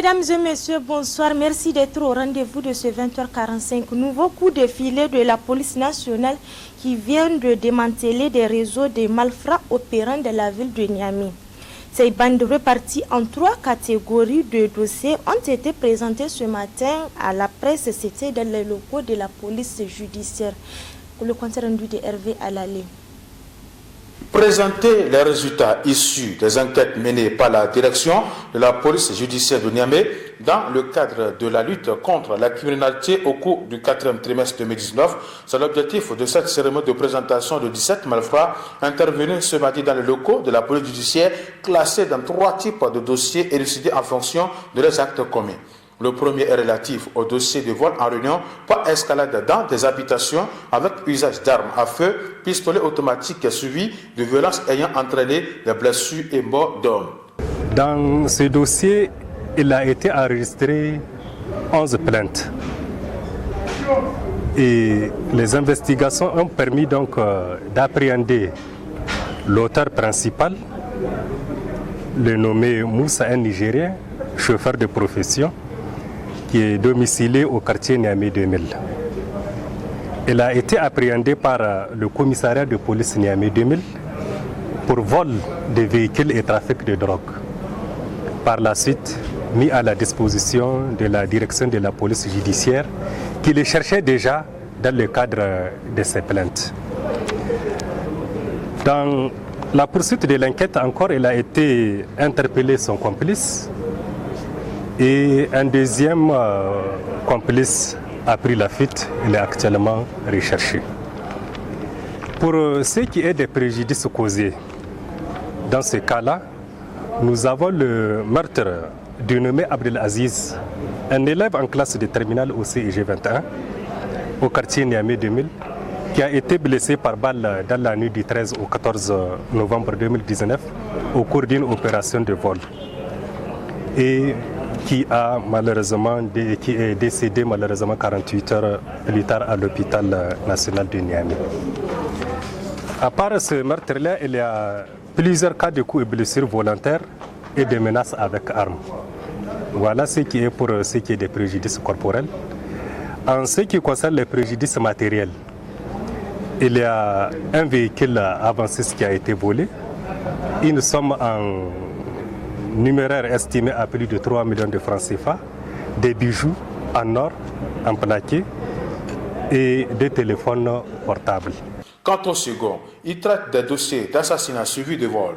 Mesdames et messieurs, bonsoir. Merci d'être au rendez-vous de ce 20h45. Nouveau coup de filet de la police nationale qui vient de démanteler des réseaux de malfrats opérant dans la ville de Niamey. Ces bandes reparties en 3 catégories de dossiers ont été présentées ce matin à la presse. C'était dans les locaux de la police judiciaire. Le compte rendu de Hervé Alalé. Présenter les résultats issus des enquêtes menées par la direction de la police judiciaire de Niamey dans le cadre de la lutte contre la criminalité au cours du 4e trimestre 2019, c'est l'objectif de cette cérémonie de présentation de 17 malfrats intervenus ce mardi dans les locaux de la police judiciaire, classés dans 3 types de dossiers élucidés en fonction de leurs actes commis. Le premier est relatif au dossier de vol en réunion par escalade dans des habitations avec usage d'armes à feu, pistolet automatique suivi de violences ayant entraîné des blessures et morts d'hommes. Dans ce dossier, il a été enregistré 11 plaintes. Et les investigations ont permis donc d'appréhender l'auteur principal, le nommé Moussa, un Nigérien, chauffeur de profession, qui est domicilié au quartier Niamey 2000. Elle a été appréhendée par le commissariat de police Niamey 2000 pour vol de véhicules et trafic de drogue. Par la suite, mis à la disposition de la direction de la police judiciaire qui les cherchait déjà dans le cadre de ces plaintes. Dans la poursuite de l'enquête encore, il a été interpellé son complice. Et un deuxième complice a pris la fuite, il est actuellement recherché. Pour ce qui est des préjudices causés, dans ce cas-là, nous avons le meurtre du nommé Abdelaziz, un élève en classe de terminale au CIG 21, au quartier Niamey 2000, qui a été blessé par balle dans la nuit du 13 au 14 novembre 2019 au cours d'une opération de vol. Et qui est décédé malheureusement 48 heures plus tard à l'hôpital national de Niamey. À part ce meurtre-là, il y a plusieurs cas de coups et blessures volontaires et de menaces avec armes. Voilà ce qui est pour ce qui est des préjudices corporels. En ce qui concerne les préjudices matériels, il y a un véhicule avancé qui a été volé, une somme en numéraire estimé à plus de 3 millions de francs CFA, des bijoux en or, en plaqué et des téléphones portables. Quant au second, il traite des dossiers d'assassinat suivis de vol.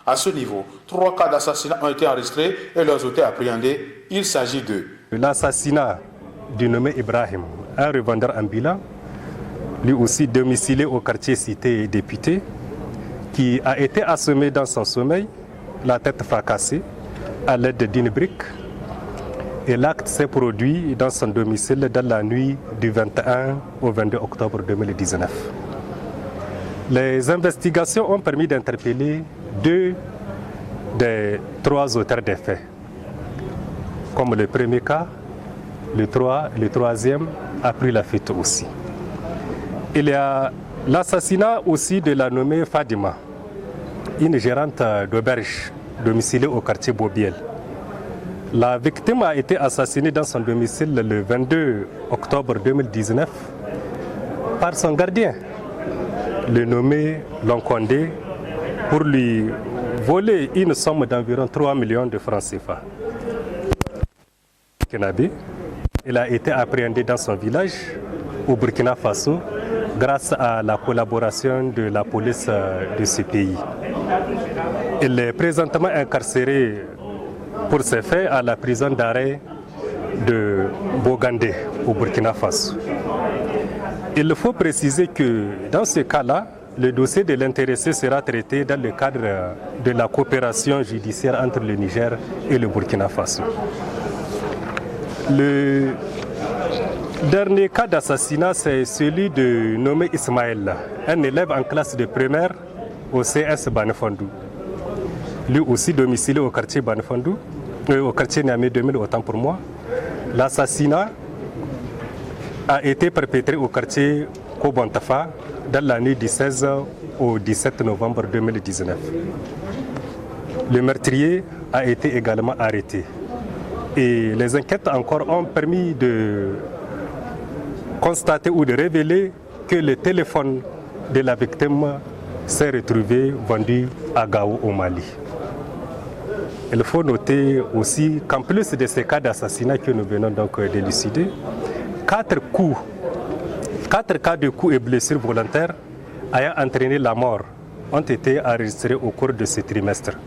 À ce niveau, 3 cas d'assassinat ont été enregistrés et leurs auteurs appréhendés. Il s'agit de l'assassinat du nommé Ibrahim, un revendeur ambulant, lui aussi domicilié au quartier Cité et Député, qui a été assommé dans son sommeil, la tête fracassée à l'aide d'une brique. Et l'acte s'est produit dans son domicile dans la nuit du 21 au 22 octobre 2019. Les investigations ont permis d'interpeller 2 des 3 auteurs des faits. Comme le premier cas, le 3e a pris la fuite aussi. Il y a l'assassinat aussi de la nommée Fadima, une gérante d'auberge domiciliée au quartier Bobiel. La victime a été assassinée dans son domicile le 22 octobre 2019 par son gardien, le nommé Lonkondé, pour lui voler une somme d'environ 3 millions de francs CFA. Il a été appréhendé dans son village, au Burkina Faso, grâce à la collaboration de la police de ce pays. Il est présentement incarcéré pour ces faits à la prison d'arrêt de Bogandé, au Burkina Faso. Il faut préciser que dans ce cas-là, le dossier de l'intéressé sera traité dans le cadre de la coopération judiciaire entre le Niger et le Burkina Faso. Le dernier cas d'assassinat, c'est celui de nommé Ismaël, un élève en classe de primaire au CS Banefondou. Lui aussi domicilié au quartier Banefondou, au quartier Niamey 2000, autant pour moi. L'assassinat a été perpétré au quartier Kobontafa dans la nuit du 16 au 17 novembre 2019. Le meurtrier a été également arrêté. Et les enquêtes encore ont permis de constater ou de révéler que le téléphone de la victime s'est retrouvé vendu à Gao au Mali. Il faut noter aussi qu'en plus de ces cas d'assassinat que nous venons donc d'élucider, 4 cas de coups et blessures volontaires ayant entraîné la mort ont été enregistrés au cours de ce trimestre.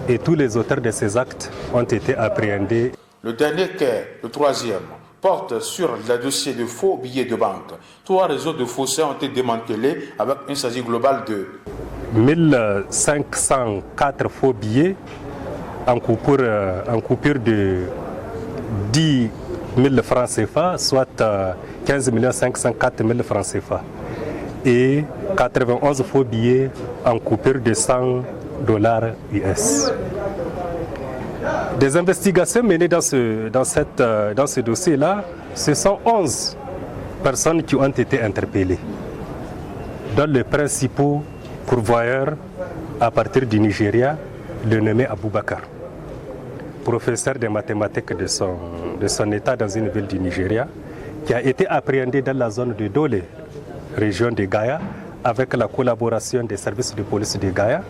Et tous les auteurs de ces actes ont été appréhendés. Le dernier cas, le troisième, porte sur le dossier de faux billets de banque. 3 réseaux de faussaires ont été démantelés avec une saisie globale de 1504 faux billets en coupure de 10 000 francs CFA, soit 15 504 000 francs CFA. Et 91 faux billets en coupure de $100 US. Des investigations menées dans ce dossier-là, ce sont 11 personnes qui ont été interpellées, dont les principaux pourvoyeurs à partir du Nigeria, le nommé Aboubakar, professeur de mathématiques de son état dans une ville du Nigeria, qui a été appréhendé dans la zone de Dole, région de Gaïa, avec la collaboration des services de police de Gaïa,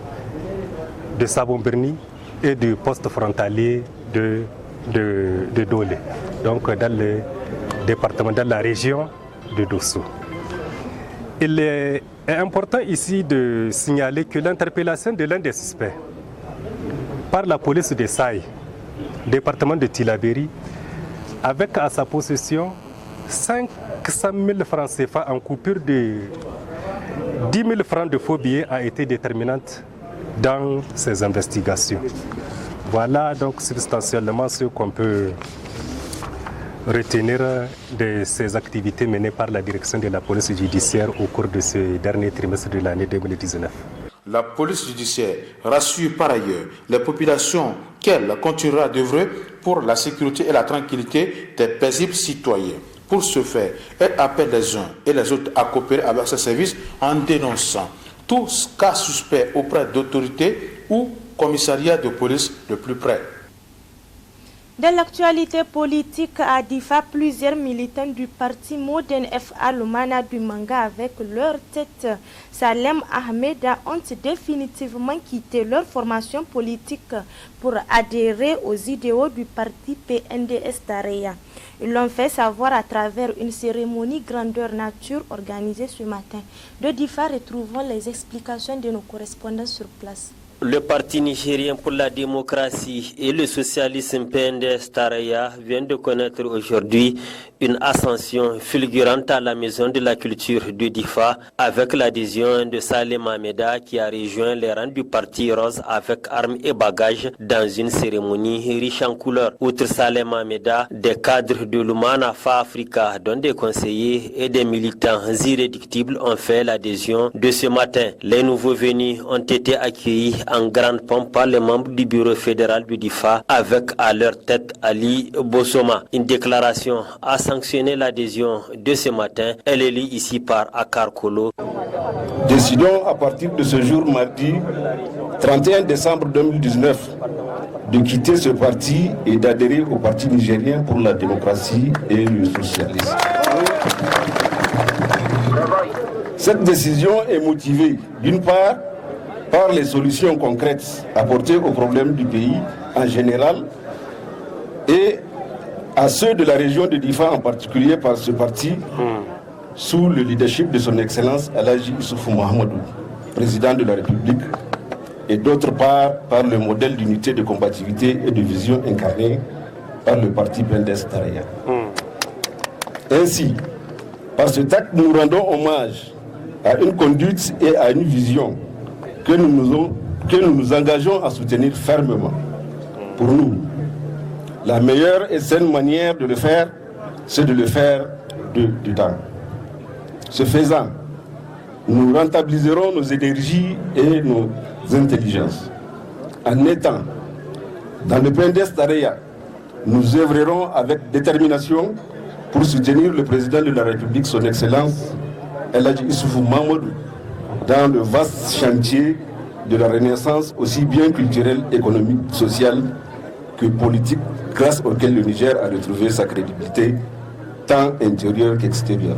de Sabon-Birni et du poste frontalier de Dole, donc dans le département, dans la région de Dosso. Il est important ici de signaler que l'interpellation de l'un des suspects par la police de Saï, département de Tillabéri, avec à sa possession 500 000 francs CFA en coupure de 10 000 francs de faux billets, a été déterminante dans ces investigations. Voilà donc substantiellement ce qu'on peut retenir de ces activités menées par la direction de la police judiciaire au cours de ce dernier trimestre de l'année 2019. La police judiciaire rassure par ailleurs les populations qu'elle continuera d'œuvrer pour la sécurité et la tranquillité des paisibles citoyens. Pour ce faire, elle appelle les uns et les autres à coopérer avec ses services en dénonçant tous cas suspects auprès d'autorités ou commissariats de police le plus près. Dans l'actualité politique à Difa, plusieurs militants du parti Modern FA Lumana du Manga avec leur tête Salem Ahmeda ont définitivement quitté leur formation politique pour adhérer aux idéaux du parti PNDS Tareya. Ils l'ont fait savoir à travers une cérémonie grandeur nature organisée ce matin. De Difa, retrouvons les explications de nos correspondants sur place. Le Parti nigérien pour la démocratie et le socialisme PNDS Tareya vient de connaître aujourd'hui une ascension fulgurante à la maison de la culture de Difa avec l'adhésion de Salem Ahmeda qui a rejoint les rangs du Parti Rose avec armes et bagages dans une cérémonie riche en couleurs. Outre Salem Ahmeda, des cadres de Lumana FA Africa, dont des conseillers et des militants irréductibles ont fait l'adhésion de ce matin. Les nouveaux venus ont été accueillis en grande pompe par les membres du bureau fédéral du DIFA avec à leur tête Ali Bossoma. Une déclaration a sanctionné l'adhésion de ce matin. Elle est lue ici par Akar Kolo. Décidons à partir de ce jour mardi 31 décembre 2019 de quitter ce parti et d'adhérer au Parti nigérien pour la démocratie et le socialisme. Cette décision est motivée d'une part par les solutions concrètes apportées aux problèmes du pays en général et à ceux de la région de Difa en particulier par ce parti sous le leadership de son Excellence Alhaji Issoufou Mahamadou, président de la République, et d'autre part par le modèle d'unité de combativité et de vision incarné par le parti PNDS Tareya. Ainsi, par cet acte, nous rendons hommage à une conduite et à une vision que nous nous engageons à soutenir fermement. Pour nous, la meilleure et saine manière de le faire, c'est de le faire du temps. Ce faisant, nous rentabiliserons nos énergies et nos intelligences. En étant dans le PNDS Tareya, nous œuvrerons avec détermination pour soutenir le président de la République, son Excellence Alhaji Issoufou Mahamadou, dans le vaste chantier de la renaissance aussi bien culturelle, économique, sociale que politique grâce auquel le Niger a retrouvé sa crédibilité tant intérieure qu'extérieure.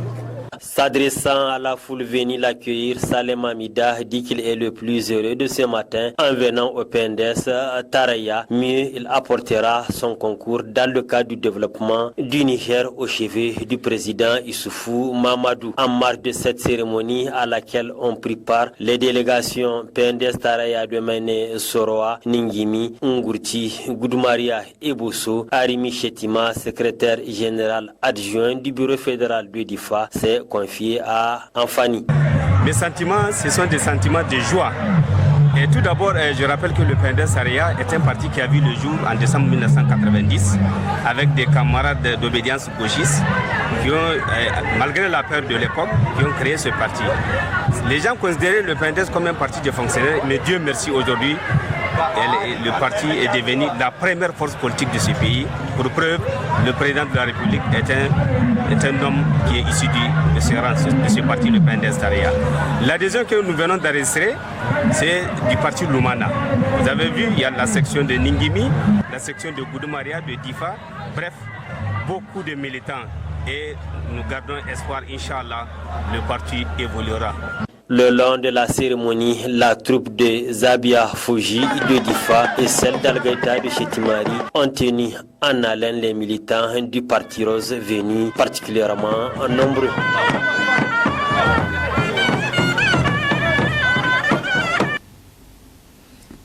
S'adressant à la foule venue l'accueillir, Salem Amida dit qu'il est le plus heureux de ce matin en venant au PNDS Taraya. Mieux, il apportera son concours dans le cadre du développement du Niger au chevet du président Issoufou Mamadou. En marge de cette cérémonie à laquelle ont pris part les délégations PNDS Taraya de Maine Soroa, Ningimi, Ngurti, Goudoumaria et Bosso, Arimi Chetima, secrétaire général adjoint du bureau fédéral de DIFA, s'est confié à Anfani. Mes sentiments, ce sont des sentiments de joie. Et tout d'abord, je rappelle que le PNDS Taraya est un parti qui a vu le jour en décembre 1990 avec des camarades d'obédience gauchistes qui ont, malgré la peur de l'époque, qui ont créé ce parti. Les gens considéraient le PNDS comme un parti de fonctionnaires, mais Dieu merci aujourd'hui, le parti est devenu la première force politique de ce pays. Pour preuve, le président de la République est un homme qui est issu de ce parti, le PNDS Taraya. L'adhésion que nous venons d'enregistrer, c'est du parti Lumana. Vous avez vu, il y a la section de Ningimi, la section de Goudoumaria, de Difa, bref, beaucoup de militants. Et nous gardons espoir, Inch'Allah, le parti évoluera. Le long de la cérémonie, la troupe de Zabia Fouji de Difa et celle d'Algaïta de Chetimari ont tenu en haleine les militants du Parti Rose venus particulièrement nombreux.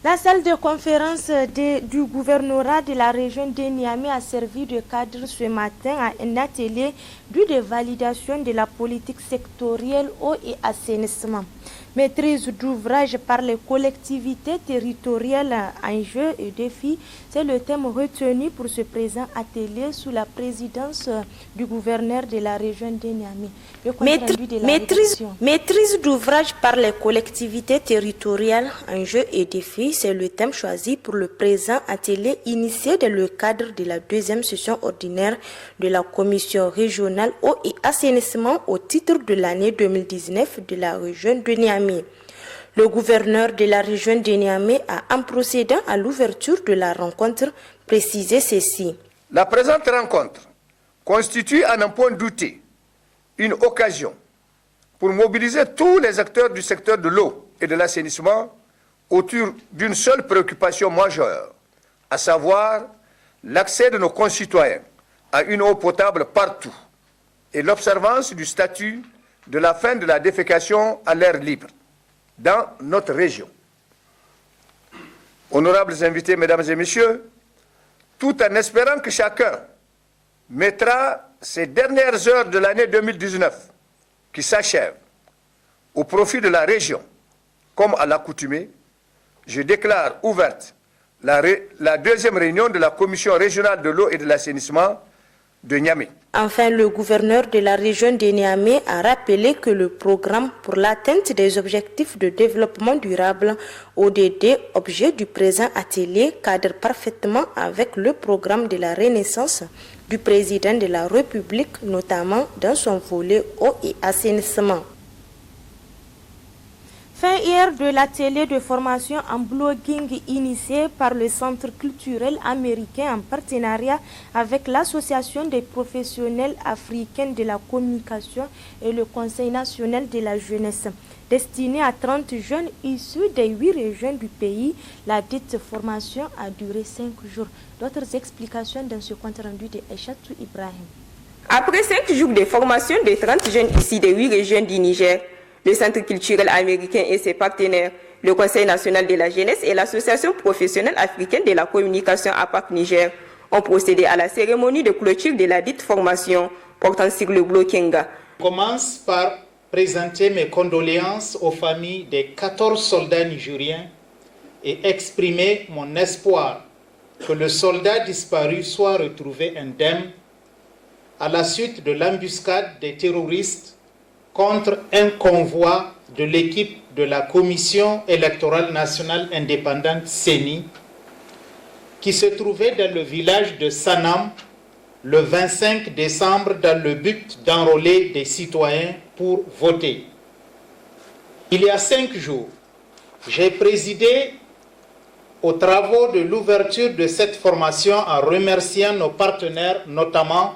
La salle de conférence du gouvernorat de la région de Niamey a servi de cadre ce matin à un atelier de validation de la politique sectorielle eau et assainissement. Maîtrise d'ouvrage par les collectivités territoriales, enjeux et défis, c'est le thème retenu pour ce présent atelier sous la présidence du gouverneur de la région de Niamey. Maîtrise d'ouvrage par les collectivités territoriales, enjeux et défis, c'est le thème choisi pour le présent atelier initié dans le cadre de la deuxième session ordinaire de la commission régionale eau et assainissement au titre de l'année 2019 de la région de Niamey. Le gouverneur de la région de Niamey a, en procédant à l'ouverture de la rencontre, précisé ceci. La présente rencontre constitue, à n'en point douter, une occasion pour mobiliser tous les acteurs du secteur de l'eau et de l'assainissement autour d'une seule préoccupation majeure, à savoir l'accès de nos concitoyens à une eau potable partout et l'observance du statut de la fin de la défécation à l'air libre dans notre région. Honorables invités, mesdames et messieurs, tout en espérant que chacun mettra ces dernières heures de l'année 2019 qui s'achève au profit de la région, comme à l'accoutumée, je déclare ouverte la deuxième réunion de la commission régionale de l'eau et de l'assainissement de Niamey. Enfin, le gouverneur de la région de Niamey a rappelé que le programme pour l'atteinte des objectifs de développement durable ODD, objet du présent atelier, cadre parfaitement avec le programme de la Renaissance du président de la République, notamment dans son volet eau et assainissement. Fin hier de l'atelier de formation en blogging initié par le Centre culturel américain en partenariat avec l'Association des professionnels africains de la communication et le Conseil national de la jeunesse. Destinée à 30 jeunes issus des 8 régions du pays, la dite formation a duré 5 jours. D'autres explications dans ce compte rendu de Aïchatou Ibrahim. Après 5 jours de formation de 30 jeunes ici des 8 régions du Niger, le Centre culturel américain et ses partenaires, le Conseil national de la jeunesse et l'Association professionnelle africaine de la communication APAC Niger ont procédé à la cérémonie de clôture de la dite formation portant sur le Blokenga. Je commence par présenter mes condoléances aux familles des 14 soldats nigériens et exprimer mon espoir que le soldat disparu soit retrouvé indemne à la suite de l'embuscade des terroristes contre un convoi de l'équipe de la Commission électorale nationale indépendante CENI qui se trouvait dans le village de Sanam le 25 décembre dans le but d'enrôler des citoyens pour voter. Il y a 5 jours, j'ai présidé aux travaux de l'ouverture de cette formation en remerciant nos partenaires, notamment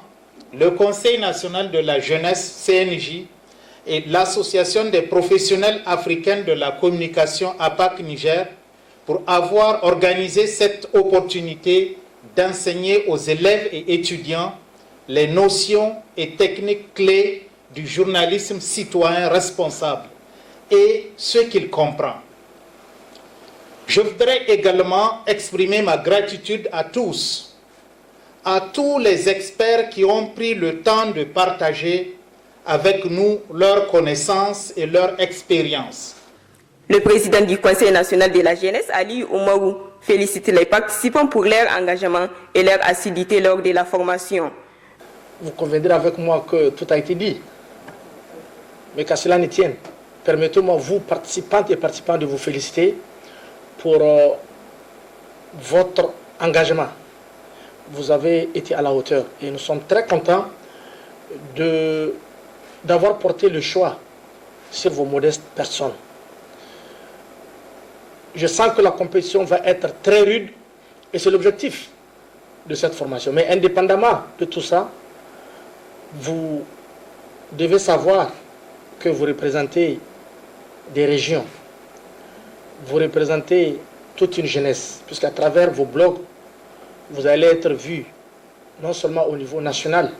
le Conseil national de la jeunesse, CNJ, et l'Association des professionnels africains de la communication, APAC Niger, pour avoir organisé cette opportunité d'enseigner aux élèves et étudiants les notions et techniques clés du journalisme citoyen responsable et ce qu'il comprend. Je voudrais également exprimer ma gratitude à tous les experts qui ont pris le temps de partager avec nous leurs connaissances et leur expérience. Le président du Conseil national de la jeunesse, Ali Oumarou, félicite les participants pour leur engagement et leur assiduité lors de la formation. Vous conviendrez avec moi que tout a été dit. Mais qu'à cela ne tienne, permettez-moi, vous, participantes et participants, de vous féliciter pour votre engagement. Vous avez été à la hauteur et nous sommes très contents d'avoir porté le choix sur vos modestes personnes. Je sens que la compétition va être très rude et c'est l'objectif de cette formation. Mais indépendamment de tout ça, vous devez savoir que vous représentez des régions, vous représentez toute une jeunesse, puisqu'à travers vos blogs, vous allez être vus non seulement au niveau national,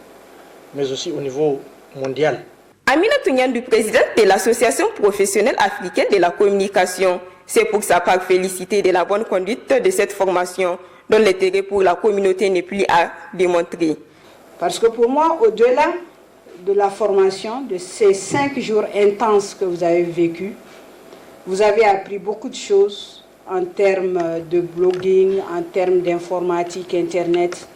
mais aussi au niveau mondial. Amina Touniandou, présidente de l'Association professionnelle africaine de la communication, c'est pour sa part félicité de la bonne conduite de cette formation, dont l'intérêt pour la communauté n'est plus à démontrer. Parce que pour moi, au-delà de la formation, de ces 5 jours intenses que vous avez vécus, vous avez appris beaucoup de choses en termes de blogging, en termes d'informatique, Internet,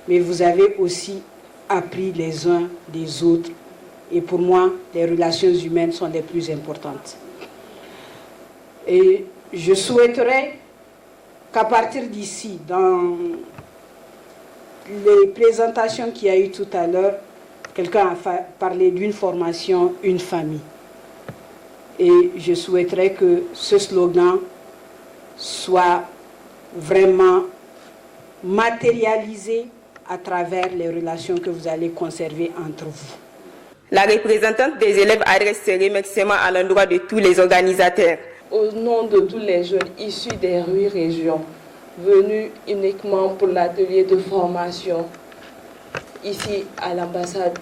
mais vous avez aussi appris les uns des autres. Et pour moi, les relations humaines sont les plus importantes. Et je souhaiterais qu'à partir d'ici, dans les présentations qu'il y a eu tout à l'heure, quelqu'un a parlé d'une formation, une famille. Et je souhaiterais que ce slogan soit vraiment matérialisé à travers les relations que vous allez conserver entre vous. La représentante des élèves adresse ses remerciements à l'endroit de tous les organisateurs. Au nom de tous les jeunes issus des 8 régions, venus uniquement pour l'atelier de formation ici à l'ambassade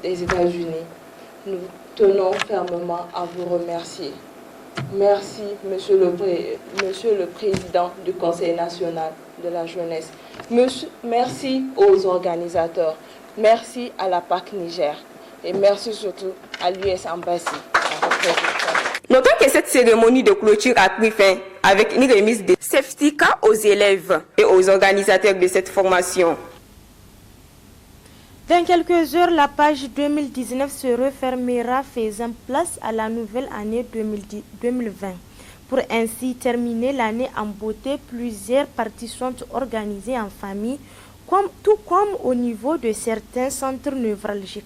des États-Unis, nous tenons fermement à vous remercier. Merci, Monsieur le Président du Conseil national de la jeunesse. Merci aux organisateurs. Merci à la PAC Niger. Et merci surtout à l'US Embassy. Notons que cette cérémonie de clôture a pris fin avec une remise de certificats aux élèves et aux organisateurs de cette formation. Dans quelques heures, la page 2019 se refermera, faisant place à la nouvelle année 2020. Pour ainsi terminer l'année en beauté, plusieurs parties sont organisées en famille, tout comme au niveau de certains centres névralgiques.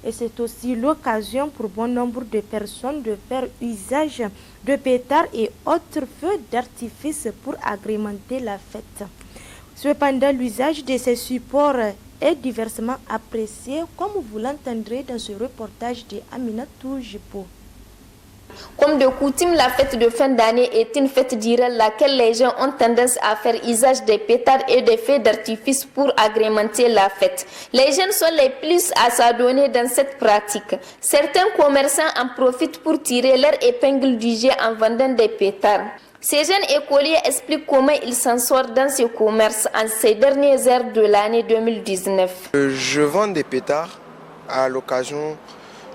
Et c'est aussi l'occasion pour bon nombre de personnes de faire usage de pétards et autres feux d'artifice pour agrémenter la fête. Cependant, l'usage de ces supports est diversement apprécié, comme vous l'entendrez dans ce reportage de Aminatou Jipo. Comme de coutume, la fête de fin d'année est une fête durant laquelle les gens ont tendance à faire usage des pétards et des feux d'artifice pour agrémenter la fête. Les jeunes sont les plus à s'adonner dans cette pratique. Certains commerçants en profitent pour tirer leur épingle du jeu en vendant des pétards. Ces jeunes écoliers expliquent comment ils s'en sortent dans ce commerce en ces dernières heures de l'année 2019. Je vends des pétards à l'occasion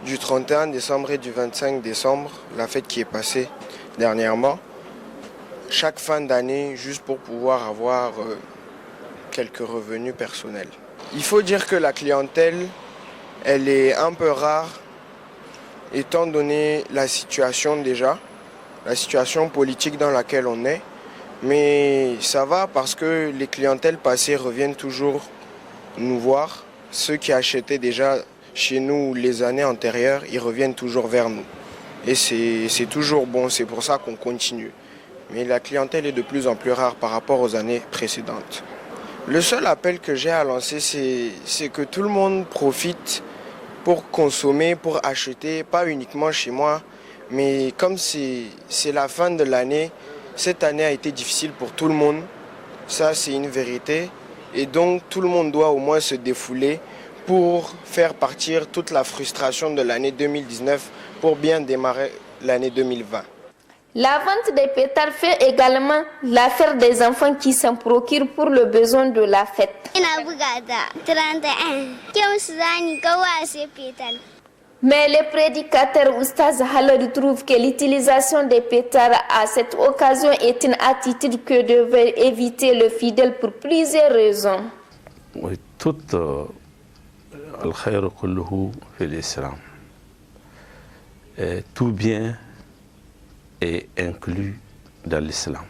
du 31 décembre et du 25 décembre, la fête qui est passée dernièrement. Chaque fin d'année, juste pour pouvoir avoir quelques revenus personnels. Il faut dire que la clientèle, elle est un peu rare, étant donné la situation déjà, la situation politique dans laquelle on est. Mais ça va parce que les clientèles passées reviennent toujours nous voir. Ceux qui achetaient déjà chez nous les années antérieures, ils reviennent toujours vers nous. Et c'est toujours bon, c'est pour ça qu'on continue. mais la clientèle est de plus en plus rare par rapport aux années précédentes. Le seul appel que j'ai à lancer, c'est que tout le monde profite pour consommer, pour acheter, pas uniquement chez moi, mais comme c'est la fin de l'année, cette année a été difficile pour tout le monde, ça c'est une vérité, et donc tout le monde doit au moins se défouler pour faire partir toute la frustration de l'année 2019 pour bien démarrer l'année 2020. La vente des pétards fait également l'affaire des enfants qui s'en procurent pour le besoin de la fête. Mais les prédicateurs Oustaz Halad trouvent que l'utilisation des pétards à cette occasion est une attitude que devait éviter le fidèle pour plusieurs raisons. Oui, tout al-khayr kulluhu fi l'islam. Tout bien est inclus dans l'islam.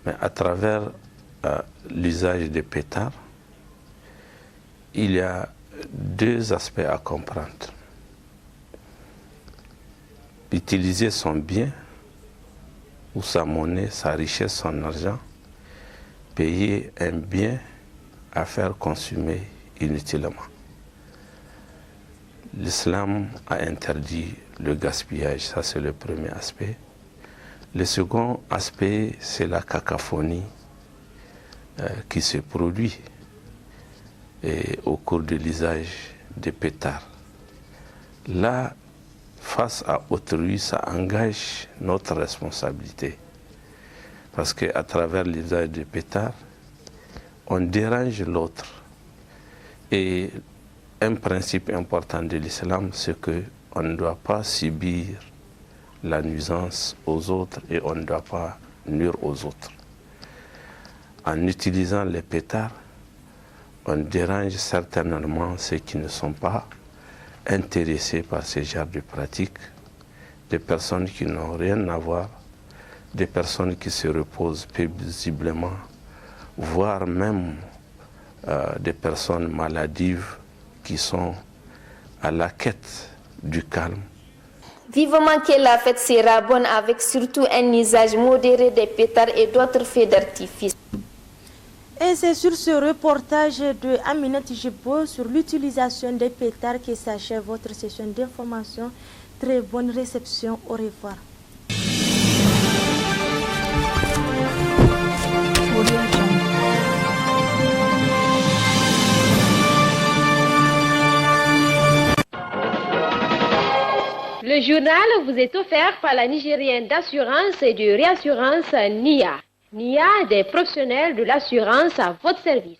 Mais à travers l'usage des pétards, il y a deux aspects à comprendre. Utiliser son bien ou sa monnaie, sa richesse, son argent, payer un bien à faire consommer inutilement. L'islam a interdit le gaspillage, ça c'est le premier aspect. Le second aspect, c'est la cacophonie qui se produit au cours de l'usage des pétards. Là, face à autrui, ça engage notre responsabilité. Parce qu'à travers l'usage des pétards, on dérange l'autre. Et un principe important de l'islam, c'est qu'on ne doit pas subir la nuisance aux autres et on ne doit pas nuire aux autres. En utilisant les pétards, on dérange certainement ceux qui ne sont pas intéressés par ce genre de pratiques, des personnes qui n'ont rien à voir, des personnes qui se reposent paisiblement, voire même des personnes maladives qui sont à la quête du calme. Vivement que la fête sera bonne avec surtout un usage modéré des pétards et d'autres feux d'artifice. Et c'est sur ce reportage de Aminata Djibo sur l'utilisation des pétards que s'achève votre session d'information. Très bonne réception, au revoir. Le journal vous est offert par la Nigérienne d'assurance et de réassurance NIA. NIA, des professionnels de l'assurance à votre service.